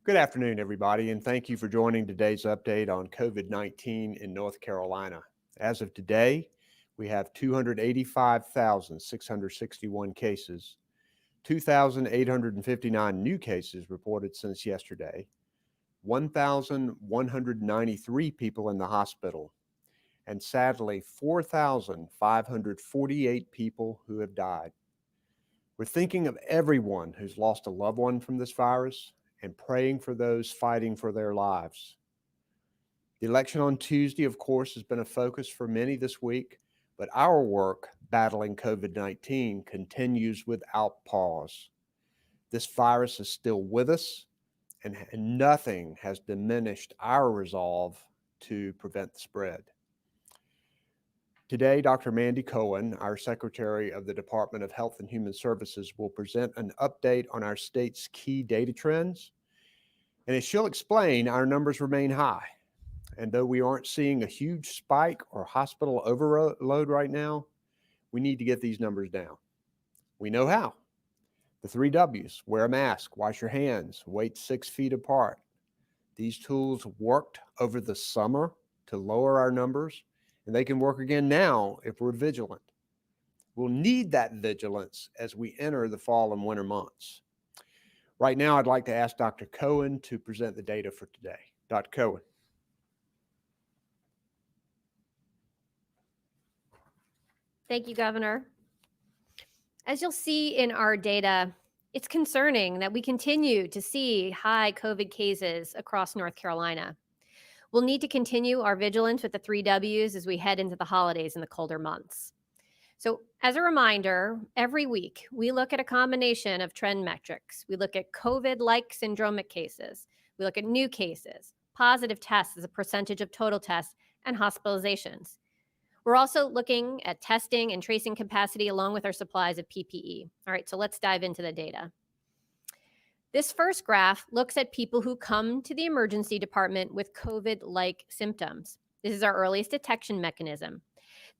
Good afternoon, everybody, and thank you for joining today's update on COVID-19 in North Carolina. As of today, we have 285,661 cases, 2,859 new cases reported since yesterday, 1,193 people in the hospital, and sadly, 4,548 people who have died. We're thinking of everyone who's lost a loved one from this virus and praying for those fighting for their lives. The election on Tuesday, of course, has been a focus for many this week, but our work battling COVID-19 continues without pause. This virus is still with us, and nothing has diminished our resolve to prevent the spread. Today, Dr. Mandy Cohen, our Secretary of the Department of Health and Human Services, will present an update on our state's key data trends. And as she'll explain, our numbers remain high. And though we aren't seeing a huge spike or hospital overload right now, we need to get these numbers down. We know how. The 3 W's: wear a mask, wash your hands, wait 6 feet apart. These tools worked over the summer to lower our numbers, and they can work again now if we're vigilant. We'll need that vigilance as we enter the fall and winter months. Right now, I'd like to ask Dr. Cohen to present the data for today. Dr. Cohen. Thank you, Governor. As you'll see in our data, it's concerning that we continue to see high COVID cases across North Carolina. We'll need to continue our vigilance with the 3 W's as we head into the holidays and the colder months. So as a reminder, every week we look at a combination of trend metrics. We look at COVID-like syndromic cases. We look at new cases, positive tests as a percentage of total tests, and hospitalizations. We're also looking at testing and tracing capacity along with our supplies of PPE. All right, so let's dive into the data. This first graph looks at people who come to the emergency department with COVID-like symptoms. This is our earliest detection mechanism.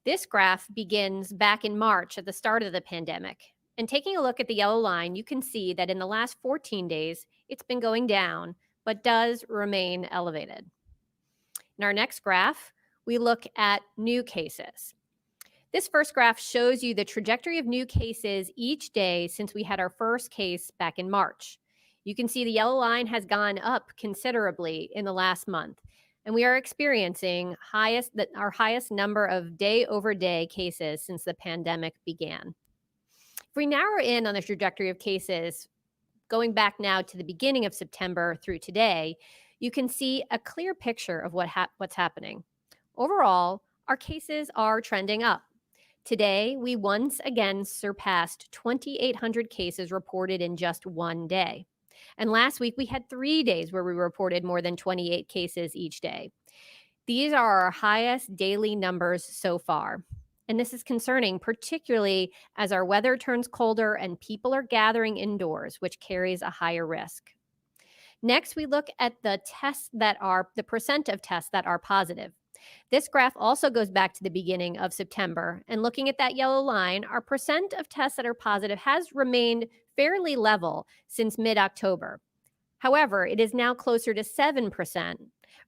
This graph begins back in March at the start of the pandemic. And taking a look at the yellow line, you can see that in the last 14 days, it's been going down, but does remain elevated. In our next graph, we look at new cases. This first graph shows you the trajectory of new cases each day since we had our first case back in March. You can see the yellow line has gone up considerably in the last month, and we are experiencing our highest number of day-over-day cases since the pandemic began. If we narrow in on the trajectory of cases, going back now to the beginning of September through today, you can see a clear picture of what's happening. Overall, our cases are trending up. Today, we once again surpassed 2,800 cases reported in just one day. And last week, we had 3 days where we reported more than 28 cases each day. These are our highest daily numbers so far. And this is concerning, particularly as our weather turns colder and people are gathering indoors, which carries a higher risk. Next, we look at the percent of tests that are positive. This graph also goes back to the beginning of September, and looking at that yellow line, our percent of tests that are positive has remained fairly level since mid-October. However, it is now closer to 7%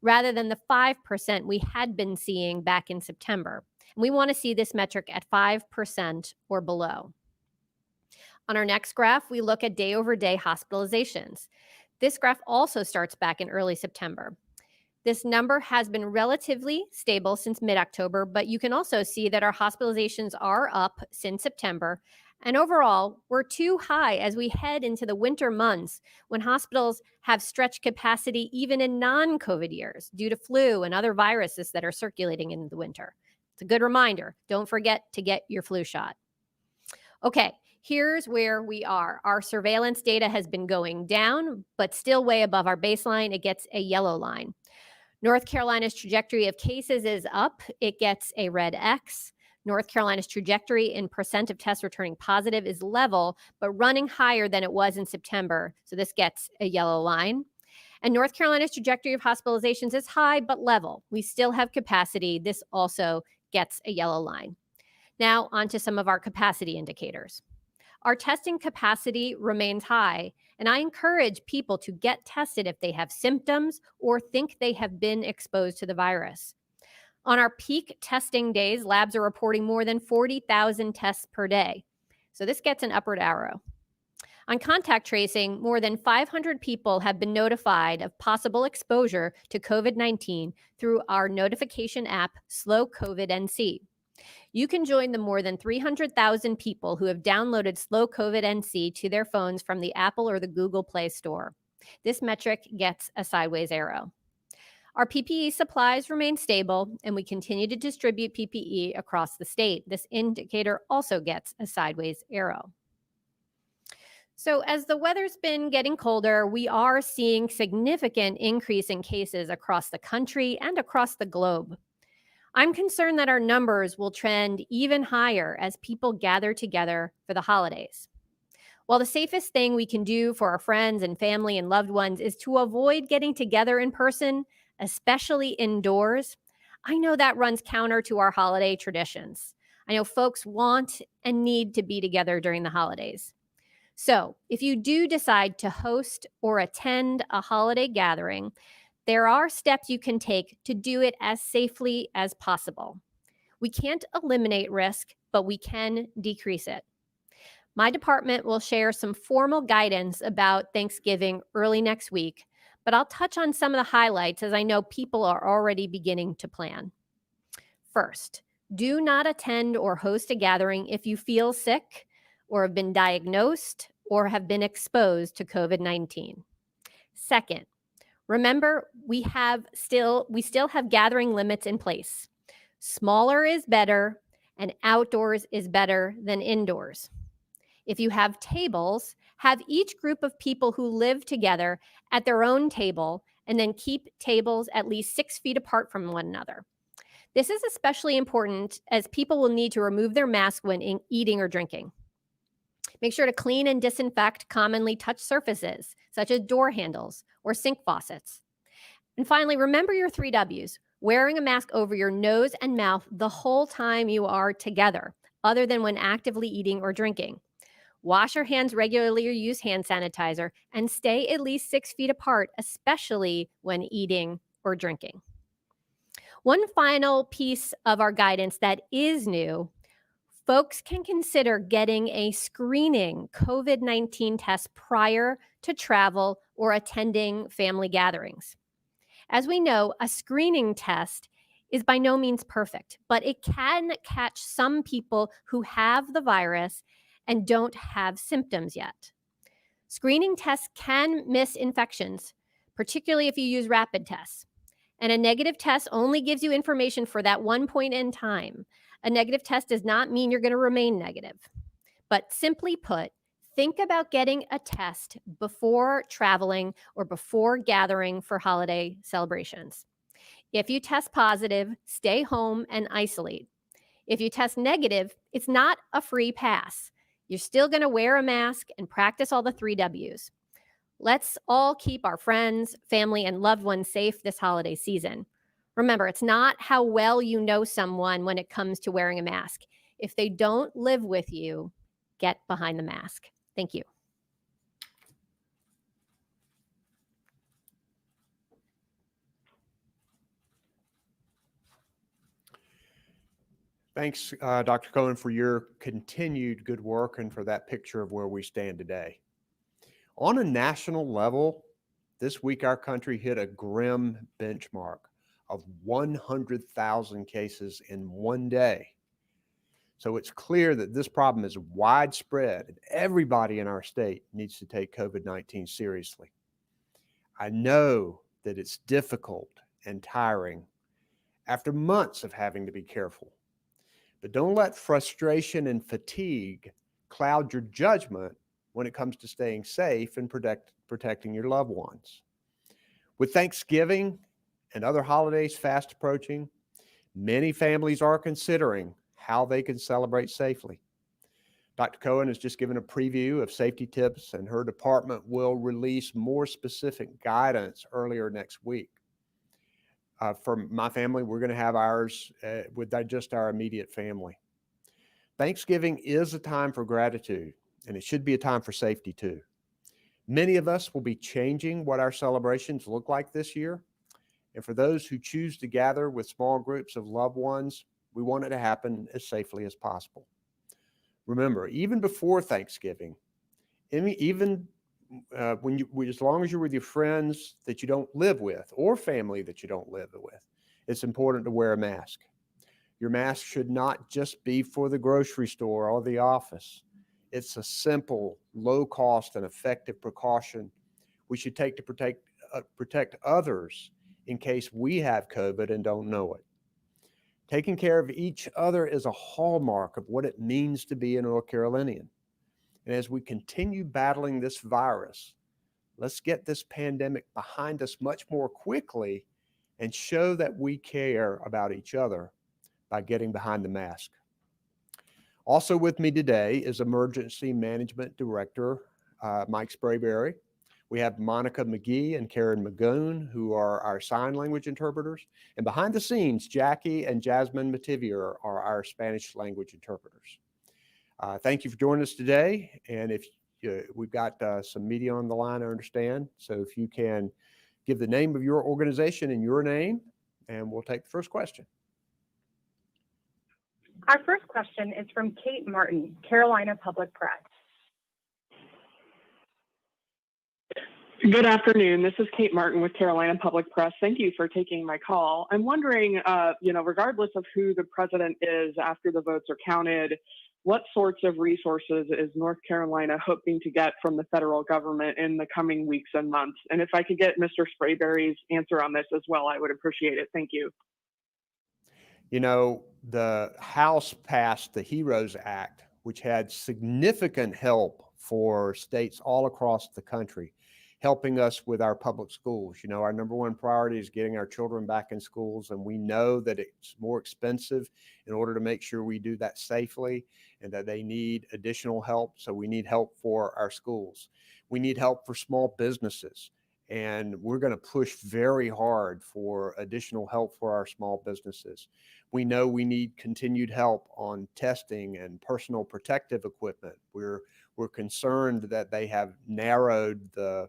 rather than the 5% we had been seeing back in September. And we want to see this metric at 5% or below. On our next graph, we look at day-over-day hospitalizations. This graph also starts back in early September. This number has been relatively stable since mid-October, but you can also see that our hospitalizations are up since September. And overall, we're too high as we head into the winter months when hospitals have stretched capacity even in non-COVID years due to flu and other viruses that are circulating in the winter. It's a good reminder. Don't forget to get your flu shot. Okay, here's where we are. Our surveillance data has been going down, but still way above our baseline. It gets a yellow line. North Carolina's trajectory of cases is up. It gets a red X. North Carolina's trajectory in percent of tests returning positive is level, but running higher than it was in September. So this gets a yellow line. And North Carolina's trajectory of hospitalizations is high, but level. We still have capacity. This also gets a yellow line. Now on to some of our capacity indicators. Our testing capacity remains high, and I encourage people to get tested if they have symptoms or think they have been exposed to the virus. On our peak testing days, labs are reporting more than 40,000 tests per day. So this gets an upward arrow. On contact tracing, more than 500 people have been notified of possible exposure to COVID-19 through our notification app, Slow COVID NC. You can join the more than 300,000 people who have downloaded Slow COVID NC to their phones from the Apple or the Google Play Store. This metric gets a sideways arrow. Our PPE supplies remain stable, and we continue to distribute PPE across the state. This indicator also gets a sideways arrow. So as the weather's been getting colder, we are seeing significant increase in cases across the country and across the globe. I'm concerned that our numbers will trend even higher as people gather together for the holidays. While the safest thing we can do for our friends and family and loved ones is to avoid getting together in person, especially indoors, I know that runs counter to our holiday traditions. I know folks want and need to be together during the holidays. So if you do decide to host or attend a holiday gathering, there are steps you can take to do it as safely as possible. We can't eliminate risk, but we can decrease it. My department will share some formal guidance about Thanksgiving early next week, but I'll touch on some of the highlights as I know people are already beginning to plan. First, do not attend or host a gathering if you feel sick or have been diagnosed or have been exposed to COVID-19. Second, remember we still have gathering limits in place. Smaller is better, and outdoors is better than indoors. If you have tables, have each group of people who live together at their own table, and then keep tables at least 6 feet apart from one another. This is especially important as people will need to remove their mask when eating or drinking. Make sure to clean and disinfect commonly touched surfaces, such as door handles or sink faucets. And finally, remember your 3 W's, wearing a mask over your nose and mouth the whole time you are together, other than when actively eating or drinking. Wash your hands regularly or use hand sanitizer, and stay at least 6 feet apart, especially when eating or drinking. One final piece of our guidance that is new: folks can consider getting a screening COVID-19 test prior to travel or attending family gatherings. As we know, a screening test is by no means perfect, but it can catch some people who have the virus and don't have symptoms yet. Screening tests can miss infections, particularly if you use rapid tests. And a negative test only gives you information for that one point in time. A negative test does not mean you're going to remain negative. But simply put, think about getting a test before traveling or before gathering for holiday celebrations. If you test positive, stay home and isolate. If you test negative, it's not a free pass. You're still going to wear a mask and practice all the 3 W's. Let's all keep our friends, family, and loved ones safe this holiday season. Remember, it's not how well you know someone when it comes to wearing a mask. If they don't live with you, get behind the mask. Thank you. Thanks, Dr. Cohen, for your continued good work and for that picture of where we stand today. On a national level, this week our country hit a grim benchmark of 100,000 cases in one day. So it's clear that this problem is widespread and everybody in our state needs to take COVID-19 seriously. I know that it's difficult and tiring after months of having to be careful, but don't let frustration and fatigue cloud your judgment when it comes to staying safe and protecting your loved ones. With Thanksgiving and other holidays fast approaching, many families are considering how they can celebrate safely. Dr. Cohen has just given a preview of safety tips, and her department will release more specific guidance earlier next week. For my family, we're going to have ours with just our immediate family. Thanksgiving is a time for gratitude, and it should be a time for safety too. Many of us will be changing what our celebrations look like this year. And for those who choose to gather with small groups of loved ones, we want it to happen as safely as possible. Remember, even before Thanksgiving, even as long as you're with your friends that you don't live with or family that you don't live with, it's important to wear a mask. Your mask should not just be for the grocery store or the office. It's a simple, low cost, and effective precaution we should take to protect others in case we have COVID and don't know it. Taking care of each other is a hallmark of what it means to be a North Carolinian. And as we continue battling this virus, let's get this pandemic behind us much more quickly and show that we care about each other by getting behind the mask. Also with me today is Emergency Management Director Mike Sprayberry. We have Monica McGee and Karen Magoon, who are our sign language interpreters. And behind the scenes, Jackie and Jasmine Mativier are our Spanish language interpreters. Thank you for joining us today. And if we've got some media on the line, I understand. So if you can give the name of your organization and your name, and we'll take the first question. Our first question is from Kate Martin, Carolina Public Press. Good afternoon. This is Kate Martin with Carolina Public Press. Thank you for taking my call. I'm wondering, regardless of who the president is after the votes are counted, what sorts of resources is North Carolina hoping to get from the federal government in the coming weeks and months? And if I could get Mr. Sprayberry's answer on this as well, I would appreciate it. Thank you. You know, the House passed the HEROES Act, which had significant help for states all across the country, helping us with our public schools. You know, our number one priority is getting our children back in schools, and we know that it's more expensive in order to make sure we do that safely and that they need additional help. So we need help for our schools. We need help for small businesses, and we're going to push very hard for additional help for our small businesses. We know we need continued help on testing and personal protective equipment. We're concerned that they have narrowed the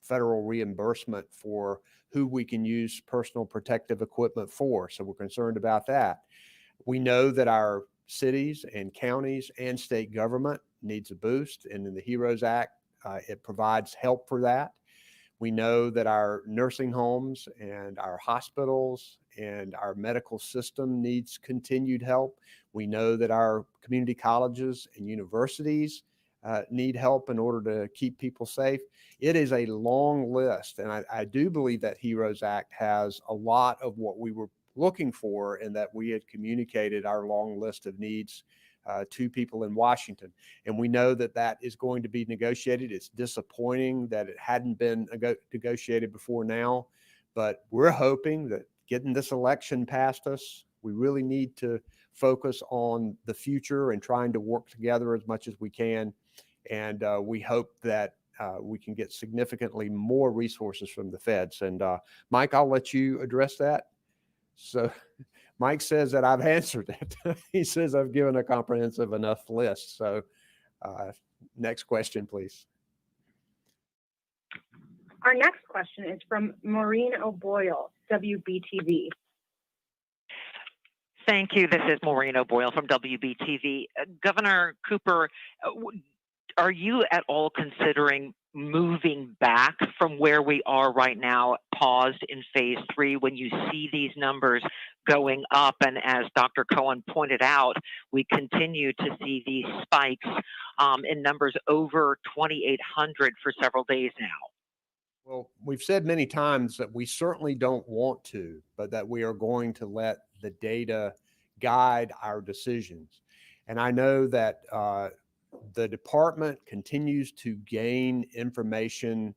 federal reimbursement for who we can use personal protective equipment for. So we're concerned about that. We know that our cities and counties and state government needs a boost. And in the HEROES Act, it provides help for that. We know that our nursing homes and our hospitals and our medical system needs continued help. We know that our community colleges and universities need help in order to keep people safe. It is a long list, and I do believe that HEROES Act has a lot of what we were looking for, and that we had communicated our long list of needs to people in Washington. And we know that that is going to be negotiated. It's disappointing that it hadn't been negotiated before now, but we're hoping that getting this election past us, we really need to focus on the future and trying to work together as much as we can. And we hope that we can get significantly more resources from the feds. And Mike, I'll let you address that. So Mike says that I've answered it. He says I've given a comprehensive enough list. So next question, please. Our next question is from Maureen O'Boyle, WBTV. Thank you. This is Maureen O'Boyle from WBTV. Governor Cooper, are you at all considering moving back from where we are right now, paused in phase 3, when you see these numbers going up? And as Dr. Cohen pointed out, we continue to see these spikes in numbers over 2,800 for several days now. Well, we've said many times that we certainly don't want to, but that we are going to let the data guide our decisions. And I know that the department continues to gain information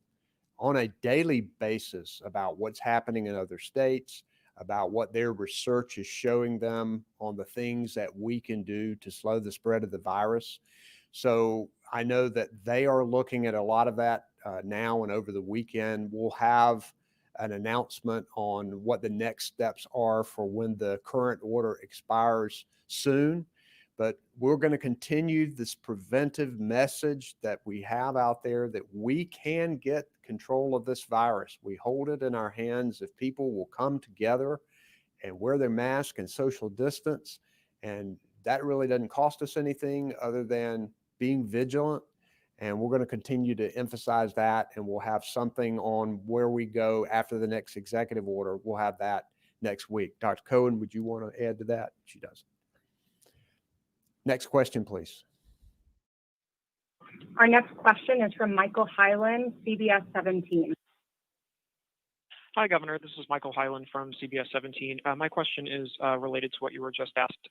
on a daily basis about what's happening in other states, about what their research is showing them on the things that we can do to slow the spread of the virus. So I know that they are looking at a lot of that now, and over the weekend, we'll have an announcement on what the next steps are for when the current order expires soon. But we're going to continue this preventive message that we have out there that we can get control of this virus. We hold it in our hands if people will come together and wear their mask and social distance. And that really doesn't cost us anything other than being vigilant. And we're going to continue to emphasize that. And we'll have something on where we go after the next executive order. We'll have that next week. Dr. Cohen, would you want to add to that? She does. Next question, please. Our next question is from Michael Hyland, CBS 17. Hi, Governor. This is Michael Hyland from CBS 17. My question is related to what you were just asked.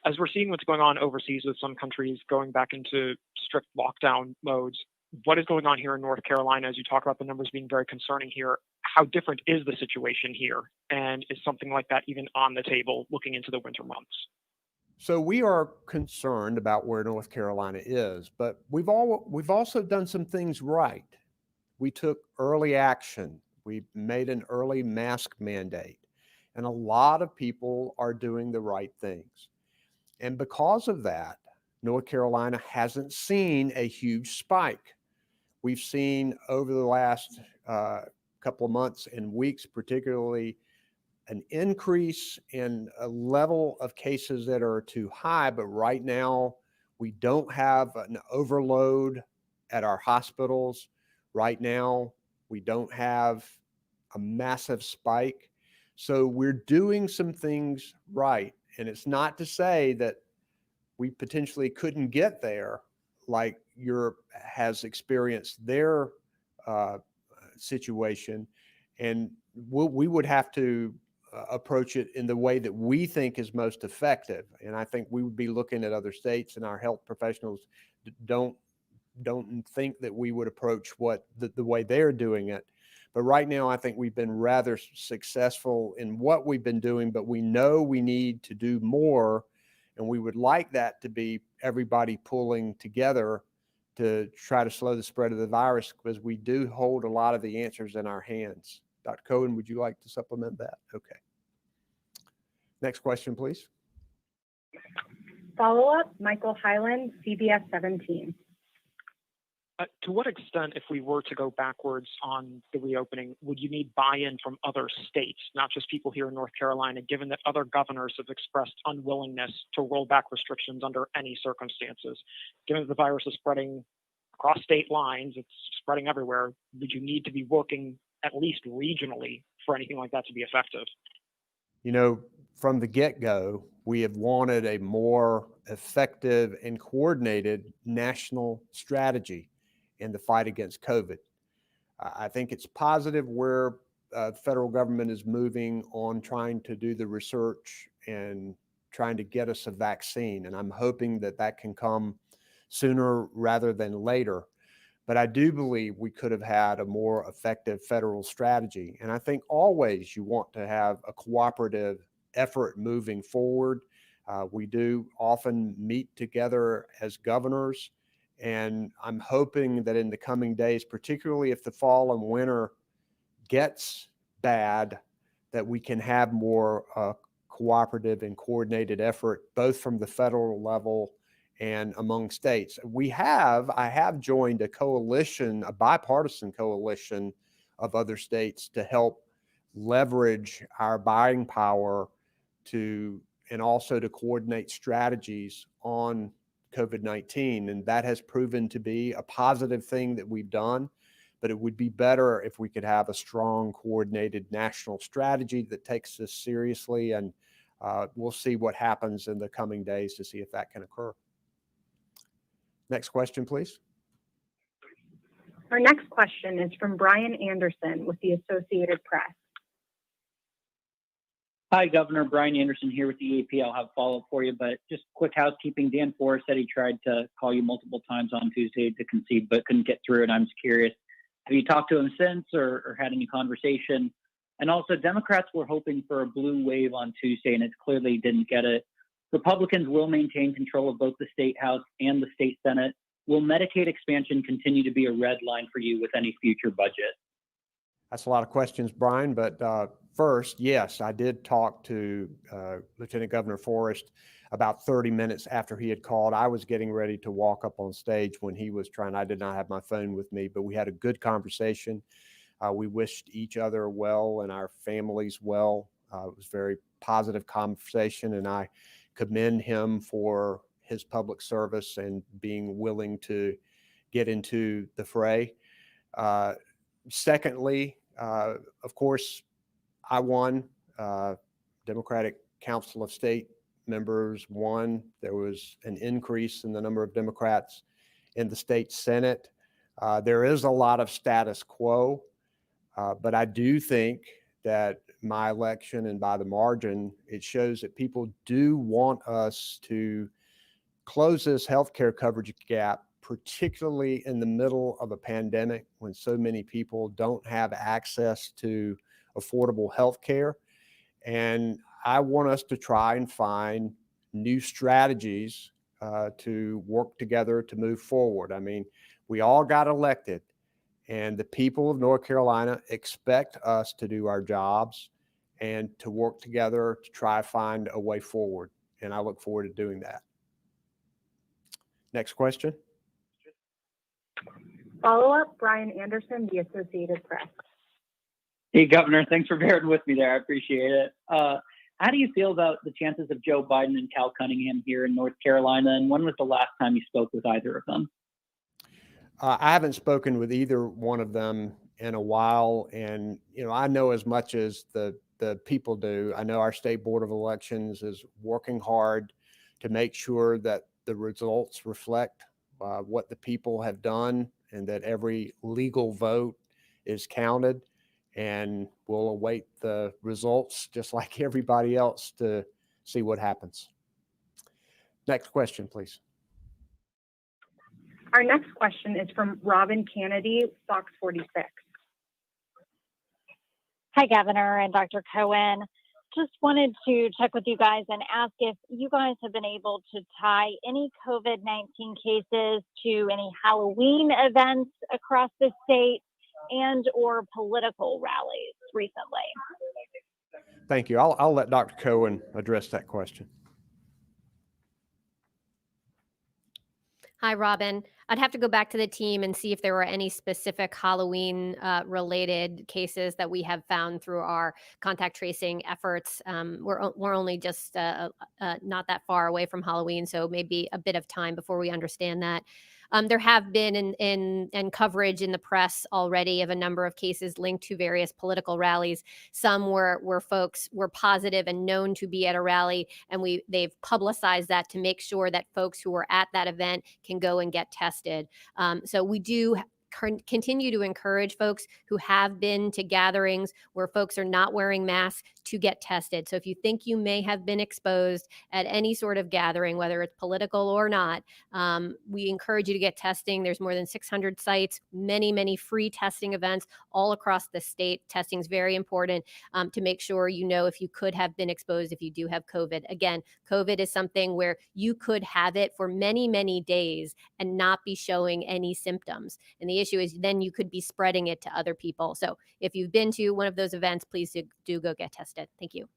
As we're seeing what's going on overseas with some countries going back into strict lockdown modes, what is going on here in North Carolina as you talk about the numbers being very concerning here? How different is the situation here? And is something like that even on the table looking into the winter months? So we are concerned about where North Carolina is, but we've also done some things right. We took early action. We made an early mask mandate, and a lot of people are doing the right things. And because of that, North Carolina hasn't seen a huge spike. We've seen over the last couple of months and weeks, particularly, an increase in a level of cases that are too high, but right now we don't have an overload at our hospitals. Right now, we don't have a massive spike. So we're doing some things right. And it's not to say that we potentially couldn't get there like Europe has experienced their situation. And we would have to approach it in the way that we think is most effective. And I think we would be looking at other states, and our health professionals don't think that we would approach what the way they're doing it. But right now, I think we've been rather successful in what we've been doing, but we know we need to do more. And we would like that to be everybody pulling together to try to slow the spread of the virus, because we do hold a lot of the answers in our hands. Dr. Cohen, would you like to supplement that? Okay. Next question, please. Follow-up, Michael Hyland, CBS 17. To what extent, if we were to go backwards on the reopening, would you need buy-in from other states, not just people here in North Carolina, given that other governors have expressed unwillingness to roll back restrictions under any circumstances? Given that the virus is spreading across state lines, it's spreading everywhere, would you need to be working at least regionally for anything like that to be effective? You know, from the get-go, we have wanted a more effective and coordinated national strategy in the fight against COVID. I think it's positive where the federal government is moving on trying to do the research and trying to get us a vaccine. And I'm hoping that that can come sooner rather than later. But I do believe we could have had a more effective federal strategy. And I think always you want to have a cooperative effort moving forward. We do often meet together as governors. And I'm hoping that in the coming days, particularly if the fall and winter gets bad, that we can have more cooperative and coordinated effort, both from the federal level and among states. I have joined a coalition, a bipartisan coalition of other states to help leverage our buying power and also to coordinate strategies on COVID-19. And that has proven to be a positive thing that we've done, but it would be better if we could have a strong, coordinated national strategy that takes this seriously. And we'll see what happens in the coming days to see if that can occur. Next question, please. Our next question is from Brian Anderson with the Associated Press. Hi, Governor. Brian Anderson here with the EAP. I'll have a follow-up for you, but just quick housekeeping. Dan Forrest said he tried to call you multiple times on Tuesday to concede, but couldn't get through, and I'm just curious, have you talked to him since or had any conversation? And also, Democrats were hoping for a blue wave on Tuesday, and it clearly didn't get it. Republicans will maintain control of both the State House and the State Senate. Will Medicaid expansion continue to be a red line for you with any future budget? That's a lot of questions, Brian, but first, yes, I did talk to Lieutenant Governor Forrest about 30 minutes after he had called. I was getting ready to walk up on stage when he was trying. I did not have my phone with me, but we had a good conversation. We wished each other well and our families well. It was a very positive conversation, and I commend him for his public service and being willing to get into the fray. Secondly, of course, I won. Democratic Council of State members won. There was an increase in the number of Democrats in the state Senate. There is a lot of status quo, but I do think that my election, and by the margin, it shows that people do want us to close this healthcare coverage gap, particularly in the middle of a pandemic when so many people don't have access to affordable healthcare. And I want us to try and find new strategies to work together to move forward. I mean, we all got elected, and the people of North Carolina expect us to do our jobs and to work together to try to find a way forward. And I look forward to doing that. Next question. Follow-up, Brian Anderson, The Associated Press. Hey, Governor, thanks for bearing with me there. I appreciate it. How do you feel about the chances of Joe Biden and Cal Cunningham here in North Carolina? And when was the last time you spoke with either of them? I haven't spoken with either one of them in a while. And, I know as much as the people do. I know our State Board of Elections is working hard to make sure that the results reflect what the people have done and that every legal vote is counted. And we'll await the results just like everybody else to see what happens. Next question, please. Our next question is from Robin Kennedy, Fox 46. Hi, Governor and Dr. Cohen. Just wanted to check with you guys and ask if you guys have been able to tie any COVID-19 cases to any Halloween events across the state and or political rallies recently. Thank you. I'll let Dr. Cohen address that question. Hi, Robin. I'd have to go back to the team and see if there were any specific Halloween related cases that we have found through our contact tracing efforts. We're only just not that far away from Halloween, so maybe a bit of time before we understand that. There have been in coverage in the press already of a number of cases linked to various political rallies. Some where folks were positive and known to be at a rally, and they've publicized that to make sure that folks who were at that event can go and get tested. So we do continue to encourage folks who have been to gatherings where folks are not wearing masks to get tested. So if you think you may have been exposed at any sort of gathering, whether it's political or not, we encourage you to get testing. There's more than 600 sites, many free testing events all across the state. Testing is very important to make sure you know if you could have been exposed if you do have COVID. Again, COVID is something where you could have it for many days and not be showing any symptoms. And the issue is then you could be spreading it to other people. So if you've been to one of those events, please do go get tested. Thank you.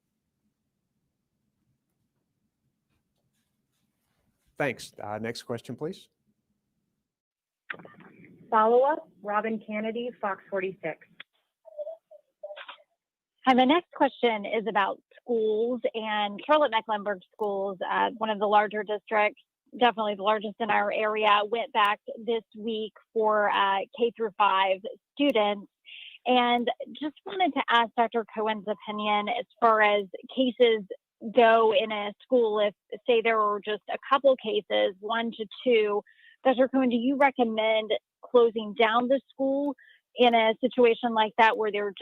Thanks. Next question, please. Follow-up, Robin Kennedy, Fox 46. Hi, my next question is about schools and Charlotte-Mecklenburg schools, one of the larger districts, definitely the largest in our area, went back this week for K through 5 students. And just wanted to ask Dr. Cohen's opinion as far as cases go in a school. If, say, there were just a couple cases, 1 to 2, Dr. Cohen, do you recommend closing down the school in a situation like that where there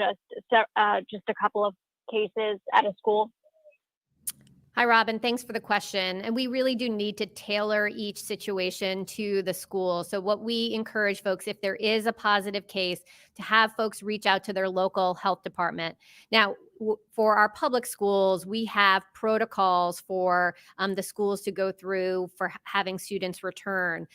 are just a couple of cases at a school? Hi, Robin. Thanks for the question. And we really do need to tailor each situation to the school. So what we encourage folks, if there is a positive case, to have folks reach out to their local health department. Now, for our public schools, we have protocols for the schools to go through for having students return,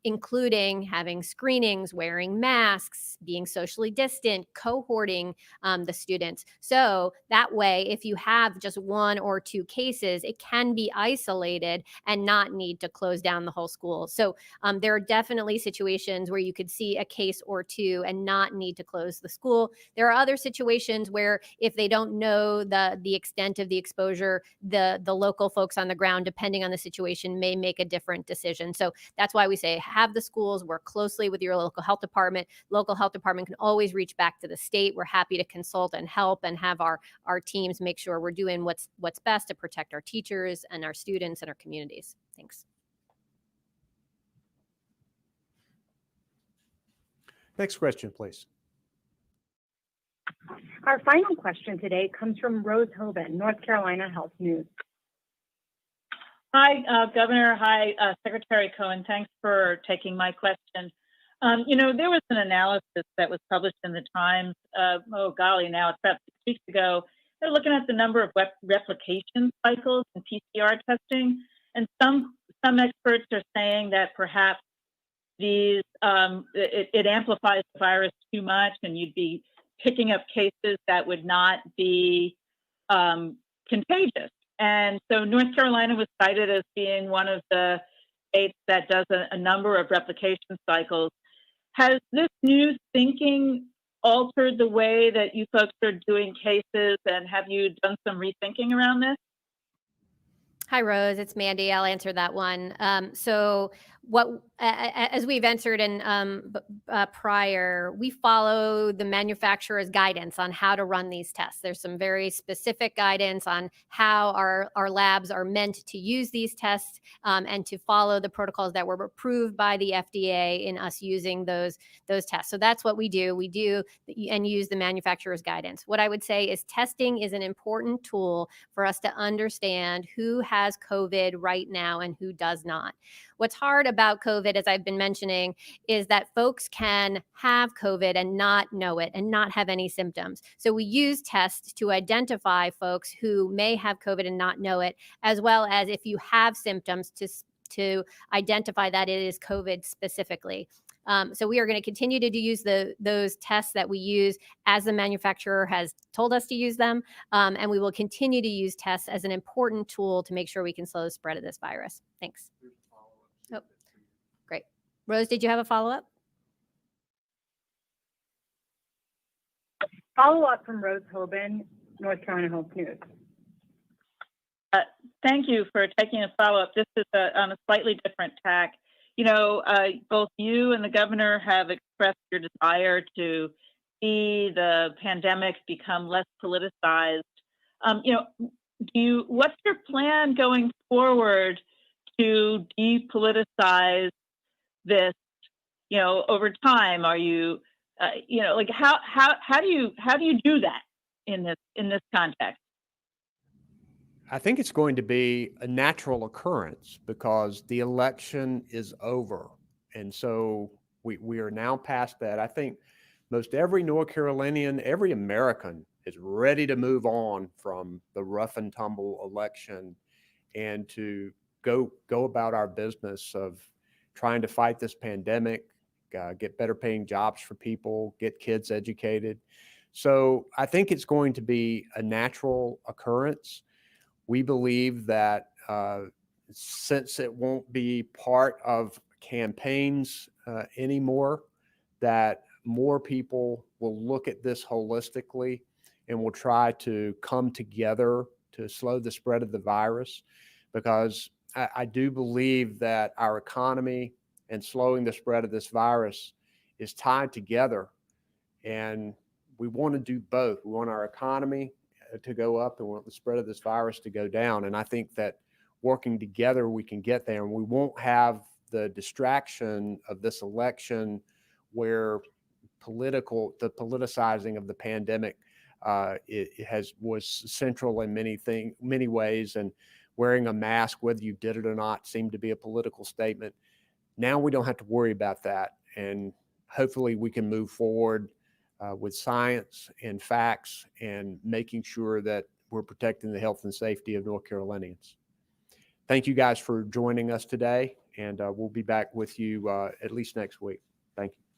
including having screenings, wearing masks, being socially distant, cohorting the students. So that way, if you have just 1 or 2 cases, it can be isolated and not need to close down the whole school. So there are definitely situations where you could see a case or 2 and not need to close the school. There are other situations where if they don't know the extent of the exposure, the local folks on the ground, depending on the situation, may make a different decision. So that's why we say have the schools work closely with your local health department. Local health department can always reach back to the state. We're happy to consult and help and have our teams make sure we're doing what's best to protect our teachers and our students and our communities. Thanks. Next question, please. Our final question today comes from Rose Hoban, North Carolina Health News. Hi, Governor. Hi, Secretary Cohen. Thanks for taking my question. There was an analysis that was published in the Times, now it's about 6 weeks ago. They're looking at the number of replication cycles in PCR testing. And some experts are saying that perhaps these it amplifies the virus too much and you'd be picking up cases that would not be contagious. And so North Carolina was cited as being one of the states that does a number of replication cycles. Has this new thinking altered the way that you folks are doing cases, and have you done some rethinking around this? Hi, Rose. It's Mandy. I'll answer that one. So as we've answered in prior, we follow the manufacturer's guidance on how to run these tests. There's some very specific guidance on how our labs are meant to use these tests and to follow the protocols that were approved by the FDA in us using those tests. So that's what we do. We do and use the manufacturer's guidance. What I would say is testing is an important tool for us to understand who has COVID right now and who does not. What's hard about COVID, as I've been mentioning, is that folks can have COVID and not know it and not have any symptoms. So we use tests to identify folks who may have COVID and not know it, as well as if you have symptoms to identify that it is COVID specifically. So we are going to continue to use those tests that we use as the manufacturer has told us to use them. And we will continue to use tests as an important tool to make sure we can slow the spread of this virus. Thanks. Oh, great. Rose, did you have a follow-up? Follow-up from Rose Hoban, North Carolina Health News. Thank you for taking a follow-up. This is on a slightly different tack. Both you and the governor have expressed your desire to see the pandemic become less politicized. What's your plan going forward to depoliticize this? Over time, are you, how do you do that in this context? I think it's going to be a natural occurrence because the election is over. And so we are now past that. I think most every North Carolinian, every American is ready to move on from the rough and tumble election and to go about our business of trying to fight this pandemic, get better paying jobs for people, get kids educated. So I think it's going to be a natural occurrence. We believe that since it won't be part of campaigns anymore, that more people will look at this holistically and will try to come together to slow the spread of the virus. Because I do believe that our economy and slowing the spread of this virus is tied together. And we want to do both. We want our economy to go up and we want the spread of this virus to go down. And I think that working together, we can get there, and we won't have the distraction of this election where the politicizing of the pandemic was central in many ways, and wearing a mask, whether you did it or not, seemed to be a political statement. Now we don't have to worry about that. And hopefully we can move forward with science and facts and making sure that we're protecting the health and safety of North Carolinians. Thank you guys for joining us today, and we'll be back with you at least next week. Thank you.